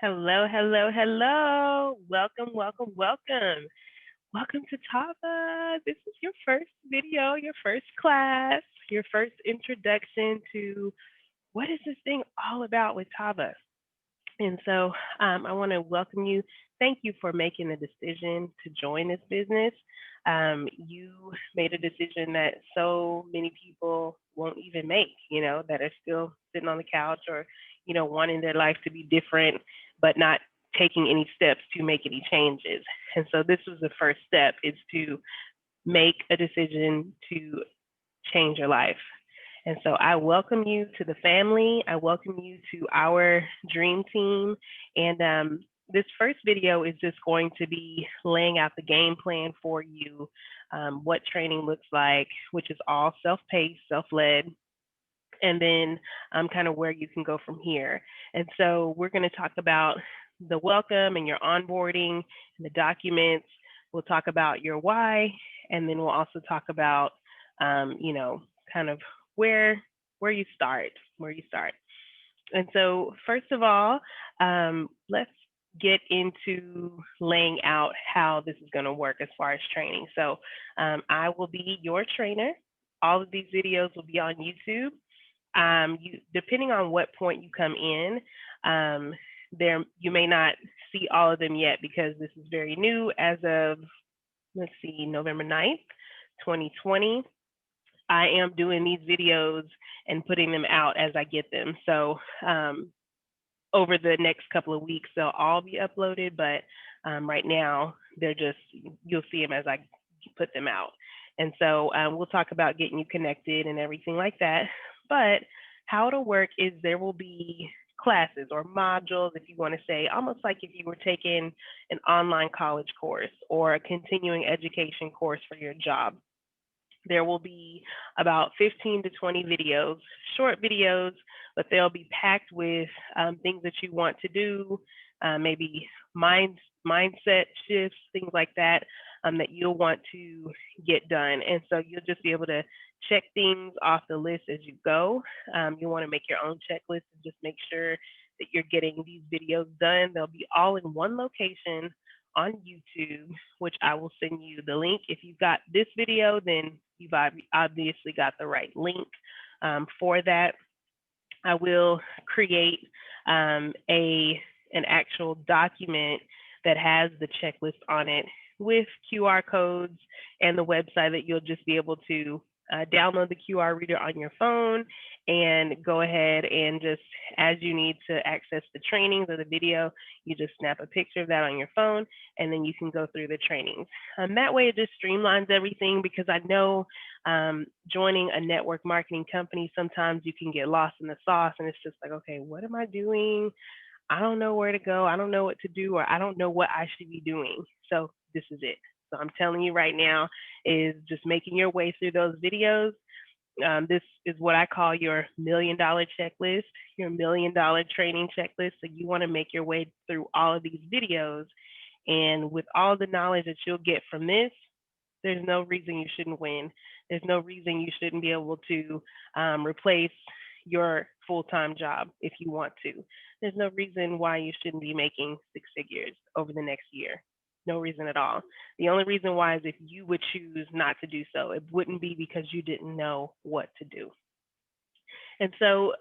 Hello, hello, hello. Welcome, welcome, welcome. Welcome to Tava. This is your first video, your first class, your first introduction to what is this thing all about with Tava. And so I want to welcome you. Thank you for making the decision to join this business. You made a decision that so many people won't even make, that are still sitting on the couch or, wanting their life to be different, but not taking any steps to make any changes. And so this was the first step is to make a decision to change your life. And so I welcome you to the family. I welcome you to our dream team. And this first video is just going to be laying out the game plan for you, what training looks like, which is all self-paced, self-led, and then kind of where you can go from here. And so we're going to talk about the welcome and your onboarding and the documents. We'll talk about your why, and then we'll also talk about, kind of where where you start, where you start. And so, first of all, let's get into laying out how this is going to work as far as training. So, I will be your trainer. All of these videos will be on YouTube. Depending on what point you come in, there you may not see all of them yet because this is very new as of, let's see, November 9th, 2020. I am doing these videos and putting them out as I get them. So over the next couple of weeks, they'll all be uploaded, but right now they're just, you'll see them as I put them out. And so we'll talk about getting you connected and everything like that. But how it'll work is there will be classes or modules, if you want to say, almost like if you were taking an online college course or a continuing education course for your job. There will be about 15 to 20 videos, short videos, but they'll be packed with things that you want to do, maybe mindset shifts, things like that, that you'll want to get done. And so you'll just be able to check things off the list as you go. You want to make your own checklist and just make sure that you're getting these videos done. They'll be all in one location on YouTube, which I will send you the link. If you've got this video, then you've obviously got the right link for that. I will create an actual document that has the checklist on it with QR codes and the website that you'll just be able to download the QR reader on your phone and go ahead and just, as you need to access the trainings or the video, you just snap a picture of that on your phone and then you can go through the trainings. That way it just streamlines everything because I know joining a network marketing company, sometimes you can get lost in the sauce and it's just like, okay, what am I doing? I don't know where to go. I don't know what to do, or I don't know what I should be doing. So this is it. So I'm telling you right now is just making your way through those videos. This is what I call your $1 million checklist, your $1 million training checklist. So you want to make your way through all of these videos. And with all the knowledge that you'll get from this, there's no reason you shouldn't win. There's no reason you shouldn't be able to replace your full-time job if you want to. There's no reason why you shouldn't be making six figures over the next year. No reason at all. The only reason why is if you would choose not to do so. It wouldn't be because you didn't know what to do. And so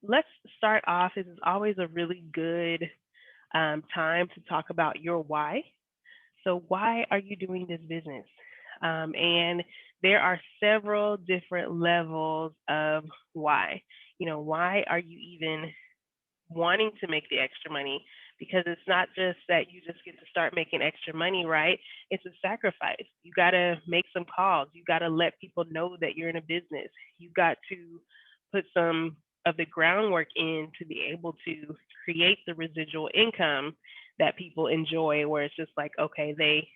let's start off. This is always a really good time to talk about your why. So why are you doing this business? And there are several different levels of why. Why are you even wanting to make the extra money? Because it's not just that you just get to start making extra money, right? It's a sacrifice. You got to make some calls. You got to let people know that you're in a business. You got to put some of the groundwork in to be able to create the residual income that people enjoy, where it's just like, okay, they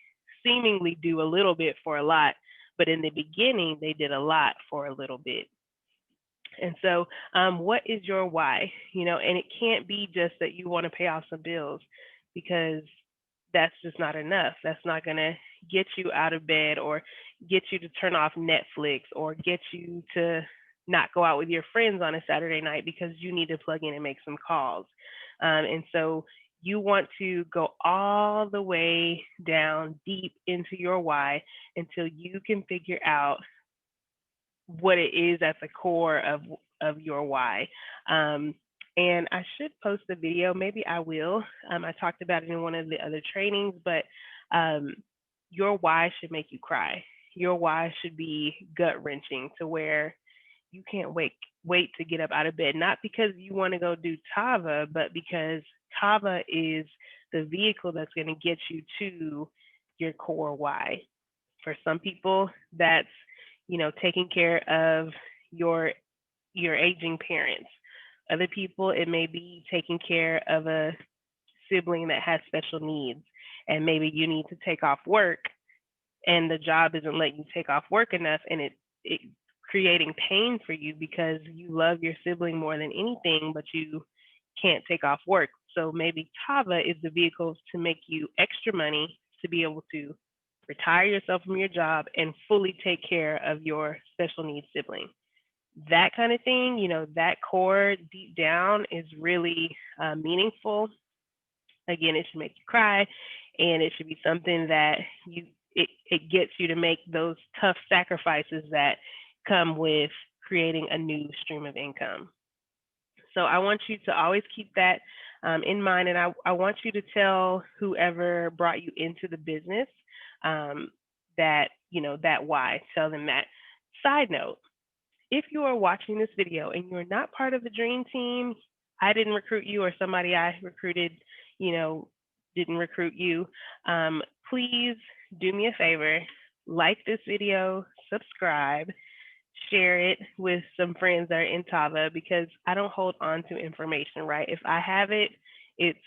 seemingly do a little bit for a lot, but in the beginning, they did a lot for a little bit. And so, what is your why? And it can't be just that you want to pay off some bills because that's just not enough. That's not going to get you out of bed or get you to turn off Netflix or get you to not go out with your friends on a Saturday night because you need to plug in and make some calls. And so you want to go all the way down deep into your why until you can figure out what it is at the core of your why. Um, and I should post a video. Maybe I will. I talked about it in one of the other trainings, but um, your why should make you cry. Your why should be gut wrenching to where you can't wait to get up out of bed. Not because you want to go do Tava, but because Tava is the vehicle that's going to get you to your core why. For some people, that's taking care of your your aging parents. Other people, it may be taking care of a sibling that has special needs, and maybe you need to take off work, and the job isn't letting you take off work enough, and it creating pain for you because you love your sibling more than anything, but you can't take off work. So maybe Tava is the vehicle to make you extra money to be able to retire yourself from your job and fully take care of your special needs sibling. That kind of thing, that core deep down is really meaningful. Again, it should make you cry, and it should be something that it gets you to make those tough sacrifices that come with creating a new stream of income. So I want you to always keep that in mind, and I want you to tell whoever brought you into the business that that why. Tell them that. Side note: if you are watching this video and you're not part of the dream team, I didn't recruit you, or somebody I recruited, you know, didn't recruit you. Please do me a favor: like this video, subscribe, share it with some friends that are in Tava, because I don't hold on to information, right? If I have it, it's,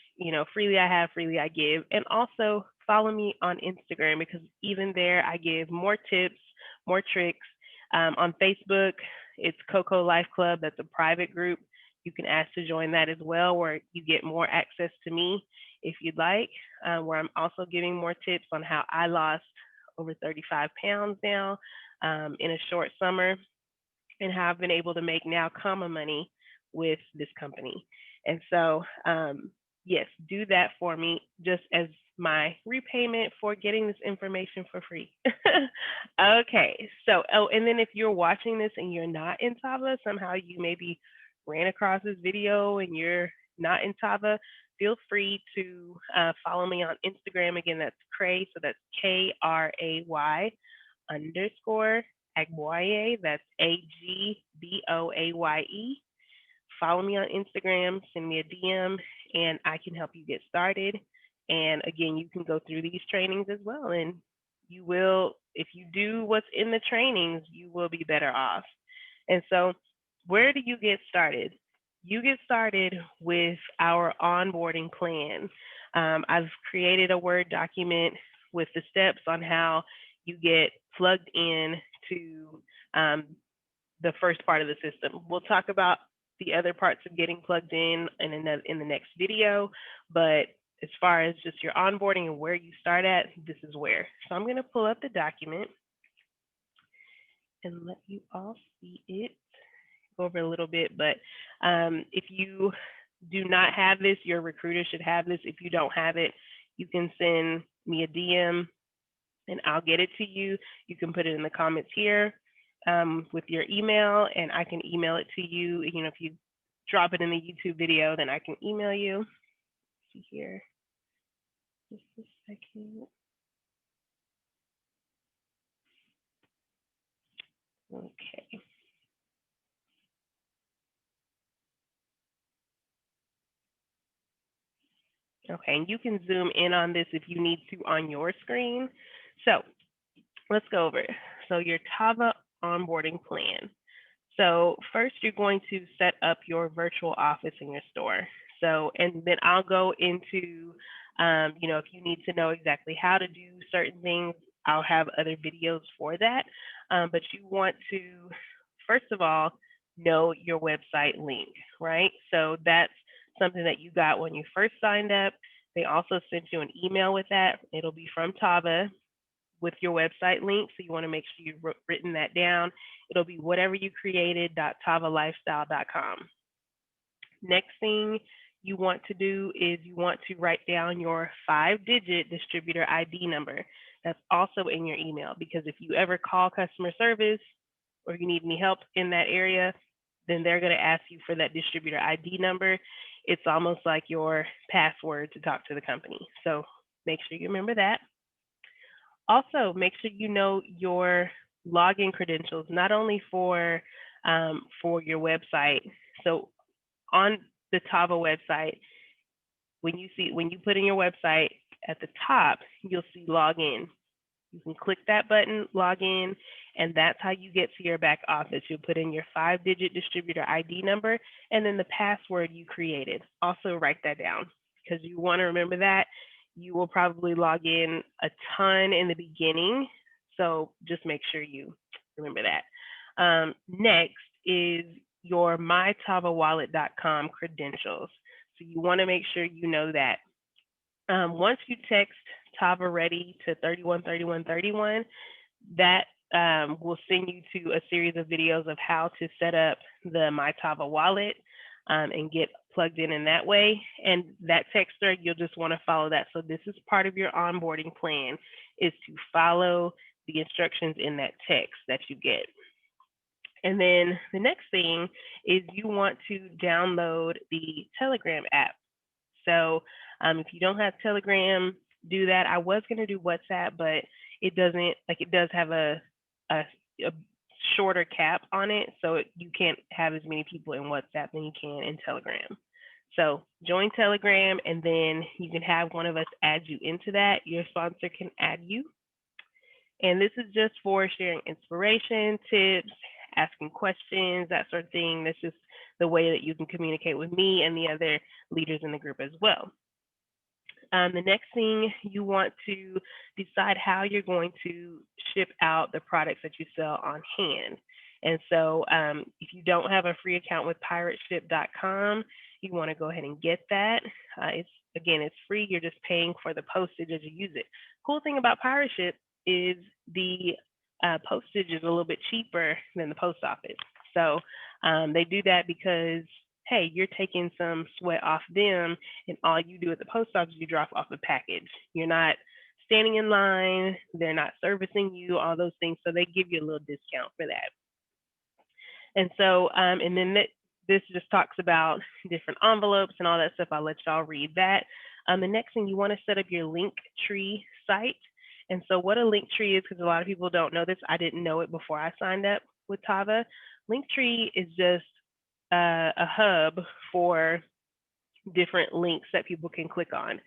freely I have, freely I give. And also follow me on Instagram, because even there I give more tips, more tricks. On Facebook, it's Coco Life Club. That's a private group. You can ask to join that as well, where you get more access to me if you'd like, where I'm also giving more tips on how I lost over 35 pounds now in a short summer, and how I've been able to make now comma money with this company. And so, yes, do that for me just as my repayment for getting this information for free. Okay, so, and then if you're watching this and you're not in Tava, somehow you maybe ran across this video and you're not in Tava, feel free to follow me on Instagram. Again, that's Cray, so that's KRAY _ Agboye. That's AGBOAYE. Follow me on Instagram, send me a DM, and I can help you get started. And again, you can go through these trainings as well. And you will, if you do what's in the trainings, you will be better off. And so, where do you get started? You get started with our onboarding plan. I've created a Word document with the steps on how you get plugged in to the first part of the system. We'll talk about the other parts of getting plugged in the next video, but as far as just your onboarding and where you start at, this is where. So I'm going to pull up the document and let you all see it. Go over a little bit, but if you do not have this, your recruiter should have this. If you don't have it, you can send me a DM and I'll get it to you. You can put it in the comments here with your email, and I can email it to you. If you drop it in the YouTube video, then I can email you. Let's see here, just a second. Okay. Okay, and you can zoom in on this if you need to on your screen. So let's go over it. So your Tava onboarding plan. So first, you're going to set up your virtual office in your store. So, and then I'll go into, if you need to know exactly how to do certain things, I'll have other videos for that. But you want to, first of all, know your website link, right? So that's something that you got when you first signed up. They also sent you an email with that. It'll be from Tava with your website link. So you want to make sure you've written that down. It'll be whateveryoukreated.tavalifestyle.com. Next thing, you want to do is you want to write down your 5-digit distributor ID number. That's also in your email, because if you ever call customer service or you need any help in that area, then they're going to ask you for that distributor ID number. It's almost like your password to talk to the company. So make sure you remember that. Also, make sure you know your login credentials, not only for your website. So on the Tava website, when you put in your website at the top, you'll see login. You can click that button, log in, and that's how you get to your back office. You'll put in your 5-digit distributor ID number and then the password you created. Also write that down, because you want to remember that. You will probably log in a ton in the beginning, so just make sure you remember that. Next is your mytavawallet.com credentials. So you want to make sure you know that. Once you text Tava ready to 313131, that will send you to a series of videos of how to set up the MyTava wallet and get plugged in that way. And that text thread, you'll just want to follow that. So this is part of your onboarding plan, is to follow the instructions in that text that you get. And then the next thing is you want to download the Telegram app. So if you don't have Telegram, do that. I was going to do WhatsApp, but it doesn't, like, it does have a shorter cap on it. So you can't have as many people in WhatsApp than you can in Telegram. So join Telegram, and then you can have one of us add you into that. Your sponsor can add you. And this is just for sharing inspiration, tips, asking questions, that sort of thing. This is the way that you can communicate with me and the other leaders in the group as well. The next thing, you want to decide how you're going to ship out the products that you sell on hand. And so if you don't have a free account with pirateship.com, you want to go ahead and get that. It's free. You're just paying for the postage as you use it. Cool thing about Pirate Ship is the postage is a little bit cheaper than the post office. So they do that because, hey, you're taking some sweat off them, and all you do at the post office, you drop off a package. You're not standing in line, they're not servicing you, all those things. So they give you a little discount for that. And so, and then this just talks about different envelopes and all that stuff. I'll let y'all read that. The next thing, you want to set up your Linktree site. And so what a Linktree is, because a lot of people don't know this, I didn't know it before I signed up with Tava. Linktree is just a hub for different links that people can click on.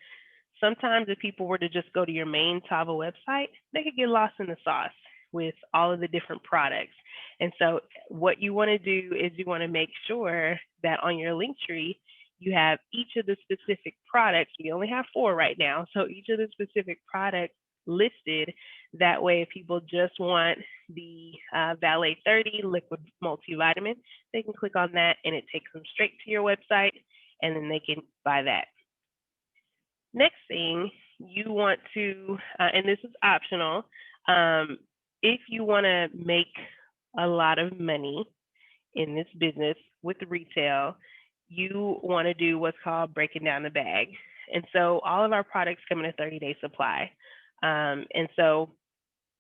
Sometimes if people were to just go to your main Tava website, they could get lost in the sauce with all of the different products. And so what you want to do is you want to make sure that on your Linktree, you have each of the specific products. We only have 4 right now. So each of the specific products listed. That way, if people just want the Valet 30 liquid multivitamin, they can click on that and it takes them straight to your website, and then they can buy that. Next thing, you want to, and this is optional, if you want to make a lot of money in this business with retail, you want to do what's called breaking down the bag. And so all of our products come in a 30-day supply. And so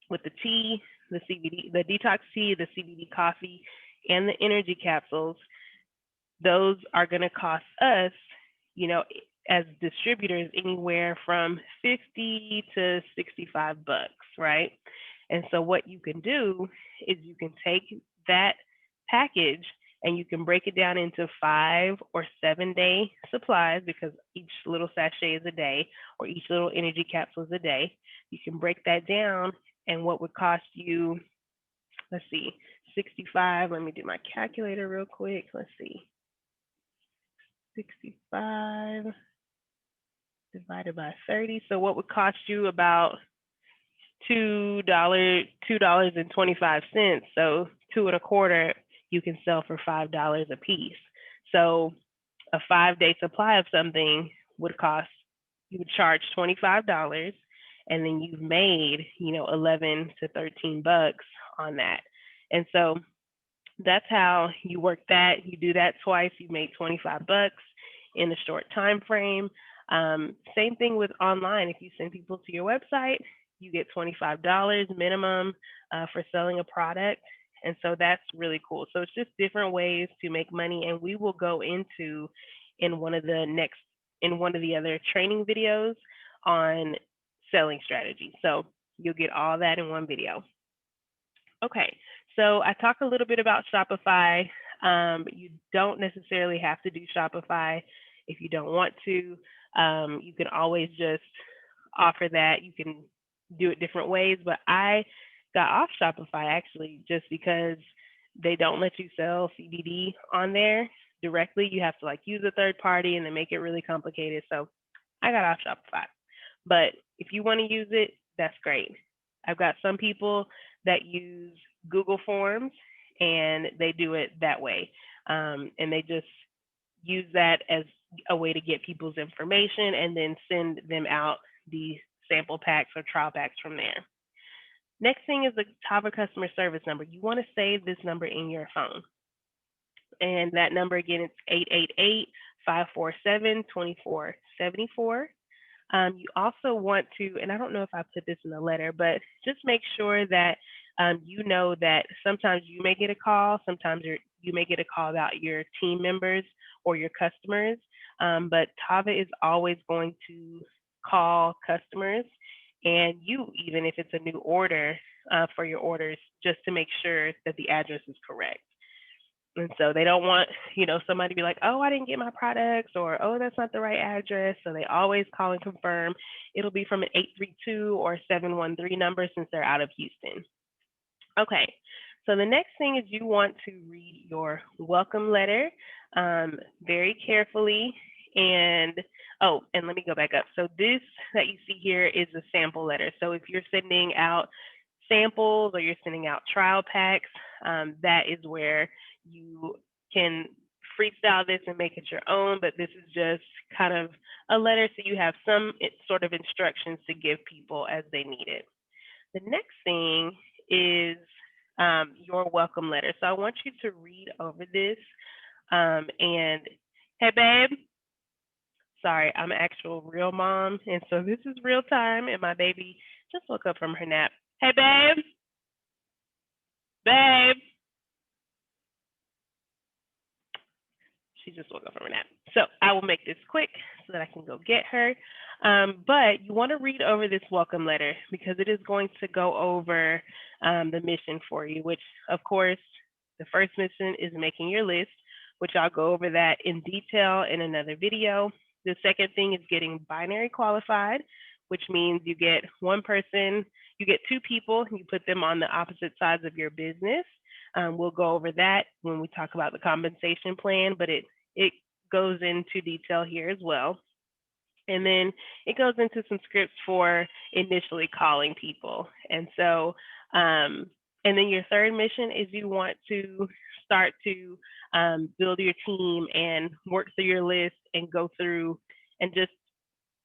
with the tea, the CBD, the detox tea, the CBD coffee, and the energy capsules, those are going to cost us, as distributors, anywhere from $50 to $65, right? And so what you can do is you can take that package and you can break it down into 5 or 7 day supplies, because each little sachet is a day, or each little energy capsule is a day. You can break that down, and what would cost you, let's see, 65, let me do my calculator real quick. Let's see, 65 divided by 30. So what would cost you about $2.25. So 2 1/4 you can sell for $5 a piece. So a 5-day supply of something would cost, you would charge $25, and then you've made, $11 to $13 on that. And so that's how you work that. You do that twice, you made $25. in a short time frame. Same thing with online. If you send people to your website, you get $25 minimum for selling a product. And so that's really cool. So it's just different ways to make money. And we will go into in one of the next, in one of the other training videos on selling strategy. So you'll get all that in one video. Okay, so I talked a little bit about Shopify. You don't necessarily have to do Shopify if you don't want to. You can always just offer that. You can do it different ways, but I got off Shopify actually just because they don't let you sell CBD on there directly. You have to like use a third party and they make it really complicated. So I got off Shopify. But if you want to use it, that's great. I've got some people that use Google Forms and they do it that way. And they just use that as a way to get people's information and then send them out the sample packs or trial packs from there. Next thing is the Tava customer service number. You want to save this number in your phone. And that number again, it's 888-547-2474. You also want to, and I don't know if I put this in the letter, but just make sure that you know that sometimes you may get a call, sometimes you may get a call about your team members or your customers, but Tava is always going to call customers and you, even if it's a new order for your orders, just to make sure that the address is correct. And so they don't want, somebody to be like, oh, I didn't get my products or, oh, that's not the right address. So they always call and confirm. It'll be from an 832 or 713 number since they're out of Houston. Okay. So the next thing is you want to read your welcome letter very carefully. And let me go back up. So this that you see here is a sample letter. So if you're sending out samples or you're sending out trial packs, that is where you can freestyle this and make it your own, but this is just kind of a letter so you have some sort of instructions to give people as they need it. The next thing is your welcome letter. So I want you to read over this and hey babe, sorry, I'm an actual real mom and so this is real time and my baby just woke up from her nap. Hey babe, babe. She just woke up from her nap. So I will make this quick so that I can go get her. But you want to read over this welcome letter because it is going to go over the mission for you, which of course, the first mission is making your list, which I'll go over that in detail in another video. The second thing is getting binary qualified, which means you get one person, you get two people, you put them on the opposite sides of your business. We'll go over that when we talk about the compensation plan, but it goes into detail here as well. And then it goes into some scripts for initially calling people. And so, and then your third mission is you want to start to build your team and work through your list and go through and just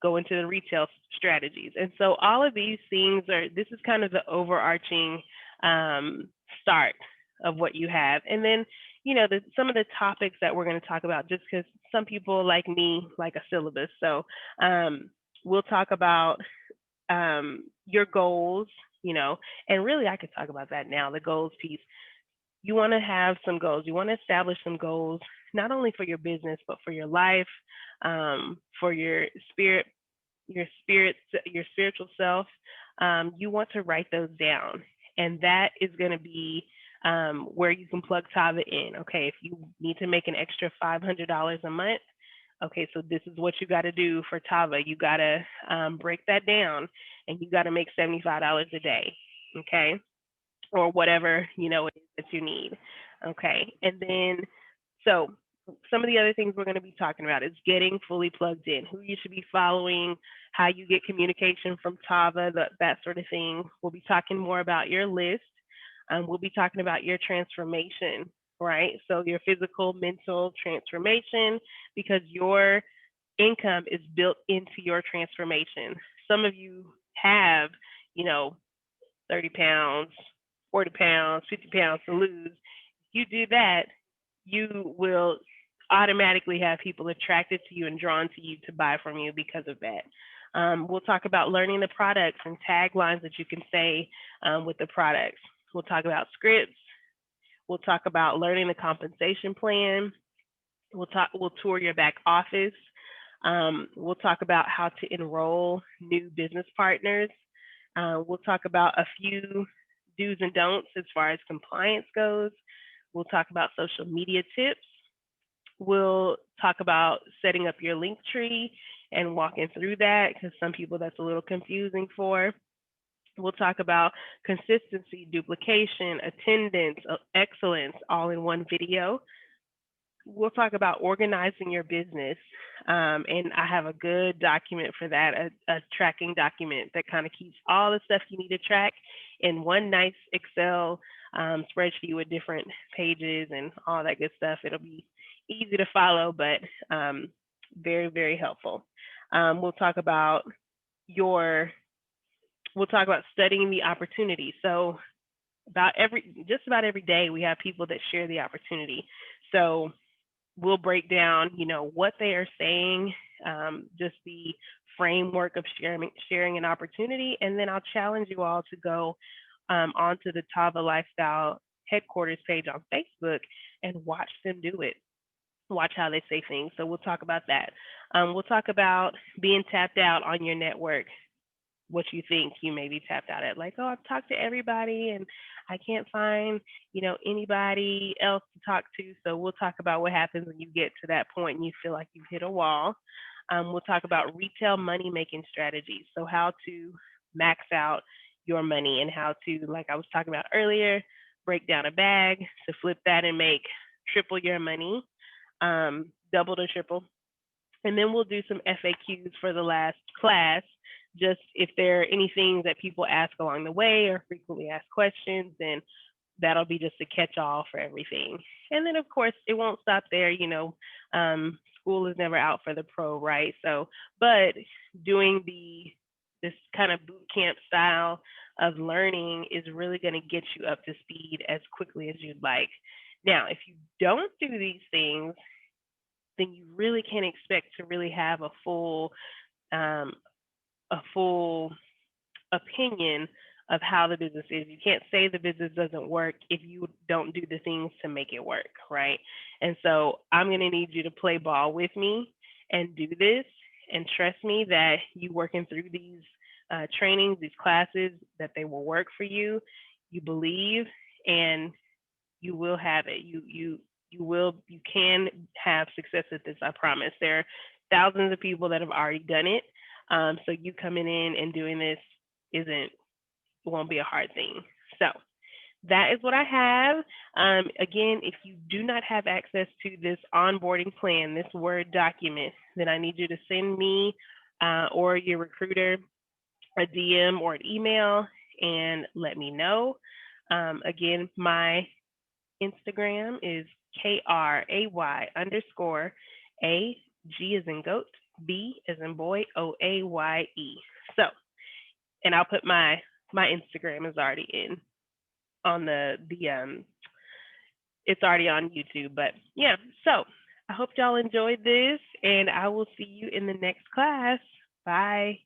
go into the retail strategies. And so all of these things this is kind of the overarching start of what you have. And then, some of the topics that we're going to talk about, just because some people like me like a syllabus. So we'll talk about your goals, and really I could talk about that now, the goals piece. You want to have some goals. You want to establish some goals, not only for your business, but for your life, for your spiritual self. You want to write those down. And that is going to be where you can plug Tava in. Okay, if you need to make an extra $500 a month, okay, so this is what you got to do for Tava. You got to break that down and you got to make $75 a day, okay, or whatever, it is that you need, okay. And then, so some of the other things we're going to be talking about is getting fully plugged in, who you should be following, how you get communication from Tava, that sort of thing. We'll be talking more about your list. We'll be talking about your transformation, right? So your physical, mental transformation, because your income is built into your transformation. Some of you have, 30 pounds, 40 pounds, 50 pounds to lose. You do that, you will automatically have people attracted to you and drawn to you to buy from you because of that. We'll talk about learning the products and taglines that you can say with the products. We'll talk about scripts. We'll talk about learning the compensation plan. We'll tour your back office. We'll talk about how to enroll new business partners. We'll talk about a few do's and don'ts as far as compliance goes. We'll talk about social media tips. We'll talk about setting up your link tree and walking through that because some people that's a little confusing for. We'll talk about consistency, duplication, attendance, excellence, all in one video. We'll talk about organizing your business. And I have a good document for that, a tracking document that kind of keeps all the stuff you need to track in one nice Excel spreadsheet with different pages and all that good stuff. It'll be easy to follow, but very, very helpful. We'll talk about studying the opportunity. So just about every day we have people that share the opportunity. So we'll break down, what they are saying, just the framework of sharing an opportunity, and then I'll challenge you all to go onto the Tava Lifestyle headquarters page on Facebook and watch them do it. Watch how they say things. So we'll talk about that. We'll talk about being tapped out on your network. What you think you may be tapped out at, like, oh, I've talked to everybody and I can't find, anybody else to talk to. So we'll talk about what happens when you get to that point and you feel like you've hit a wall. We'll talk about retail money making strategies. So how to max out your money and how to, like I was talking about earlier, break down a bag to flip that and make triple your money, double to triple. And then we'll do some FAQs for the last class, just if there are any things that people ask along the way or frequently asked questions, then that'll be just a catch-all for everything. And then, of course, it won't stop there. School is never out for the pro, right? So, but doing this kind of boot camp style of learning is really going to get you up to speed as quickly as you'd like. Now, if you don't do these things, then you really can't expect to really have a full opinion of how the business is. You can't say the business doesn't work if you don't do the things to make it work, right? And so I'm going to need you to play ball with me and do this, and trust me that you working through these trainings, these classes, that they will work for you. You believe, and you will have it. You can have success at this, I promise. There are thousands of people that have already done it. So you coming in and doing this won't be a hard thing. So that is what I have. Again, if you do not have access to this onboarding plan, this Word document, then I need you to send me or your recruiter a DM or an email and let me know. Again, my Instagram is KRAY_AG as in goat, B as in boy, OAYE. So, and I'll put my Instagram is already in on it's already on YouTube, but yeah. So I hope y'all enjoyed this, and I will see you in the next class. Bye.